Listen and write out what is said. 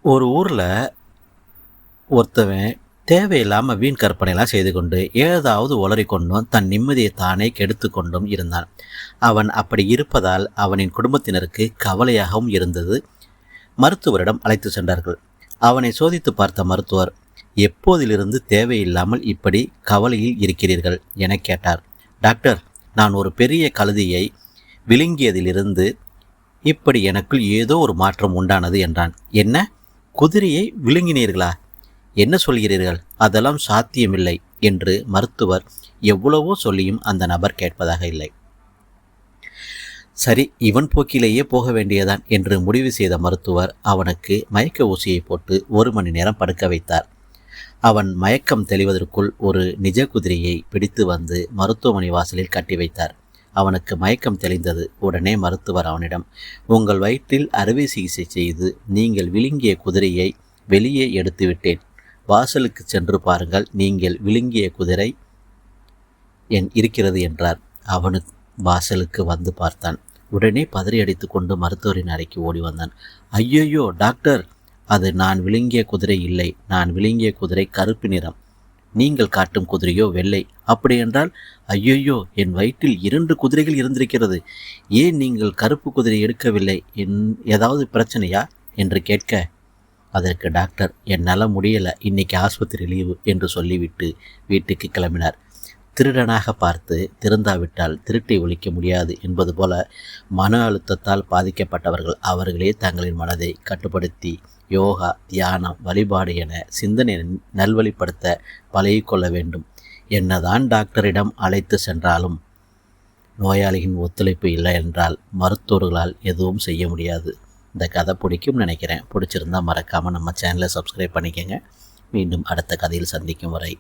ஒரு ஊரில் ஒருத்தவன் தேவையில்லாமல் வீண் கற்பனைலாம் செய்து கொண்டு ஏதாவது உளறி கொண்டும் தன் நிம்மதியை தானே கெடுத்து கொண்டும் இருந்தான். அவன் அப்படி இருப்பதால் அவனின் குடும்பத்தினருக்கு கவலையாகவும் இருந்தது. மருத்துவரிடம் அழைத்து சென்றார்கள். அவனை சோதித்து பார்த்த மருத்துவர், எப்போதிலிருந்து தேவையில்லாமல் இப்படி கவலையில் இருக்கிறீர்கள் என கேட்டார். டாக்டர், நான் ஒரு பெரிய கழுதியை விழுங்கியதிலிருந்து இப்படி எனக்குள் ஏதோ ஒரு மாற்றம் உண்டானது என்றான். என்ன, குதிரையை விழுங்கினீர்களா? என்ன சொல்கிறீர்கள்? அதெல்லாம் சாத்தியமில்லை என்று மருத்துவர் எவ்வளவோ சொல்லியும் அந்த நபர் கேட்பதாக இல்லை. சரி, இவன் போக்கிலேயே போக வேண்டியதான் என்று முடிவு செய்த மருத்துவர் அவனுக்கு மயக்க ஊசியை போட்டு 1 மணி நேரம் படுக்க வைத்தார். அவன் மயக்கம் தெளிவதற்குள் ஒரு நிஜ குதிரையை பிடித்து வந்து மருத்துவமனை வாசலில் கட்டி வைத்தார். அவனுக்கு மயக்கம் தெளிந்தது. உடனே மருத்துவர் அவனிடம், உங்கள் வயிற்றில் அறுவை சிகிச்சை செய்து நீங்கள் விழுங்கிய குதிரையை வெளியே எடுத்துவிட்டேன். வாசலுக்கு சென்று பாருங்கள், நீங்கள் விழுங்கிய குதிரை இருக்கிறது என்றார். அவனுக்கு வாசலுக்கு வந்து பார்த்தான். உடனே பதறி அடித்து கொண்டு மருத்துவரின் அறைக்கு ஓடி வந்தான். ஐயையோ டாக்டர், அது நான் விழுங்கிய குதிரை இல்லை. நான் விழுங்கிய குதிரை கருப்பு நிறம். நீங்கள் காட்டும் குதிரையோ வெள்ளை. அப்படியென்றால் ஐயையோ, என் வயிற்றில் 2 குதிரைகள் இருந்திருக்கிறது. ஏன் நீங்கள் கருப்பு குதிரை எடுக்கவில்லை? ஏதாவது பிரச்சனையா என்று கேட்க, அதற்கு டாக்டர், என்னால் முடியலை, இன்னைக்கு ஆஸ்பத்திரி லீவு என்று சொல்லிவிட்டு வீட்டுக்கு கிளம்பினார். திருடனாக பார்த்து திருந்தாவிட்டால் திருட்டை ஒழிக்க முடியாது என்பது போல மன அழுத்தத்தால் பாதிக்கப்பட்டவர்கள் அவர்களே தங்களின் மனதை கட்டுப்படுத்தி யோகா, தியானம், வழிபாடு என சிந்தனை நல்வழிப்படுத்த பழகிக்கொள்ள வேண்டும். என்னதான் டாக்டரிடம் அழைத்து சென்றாலும் நோயாளியின் ஒத்துழைப்பு இல்லை என்றால் மருத்துவர்களால் எதுவும் செய்ய முடியாது. இந்த கதை பிடிக்கும் நினைக்கிறேன். பிடிச்சிருந்தால் மறக்காமல் நம்ம சேனலை சப்ஸ்கிரைப் பண்ணிக்கோங்க. மீண்டும் அடுத்த கதையில் சந்திக்கும் வரை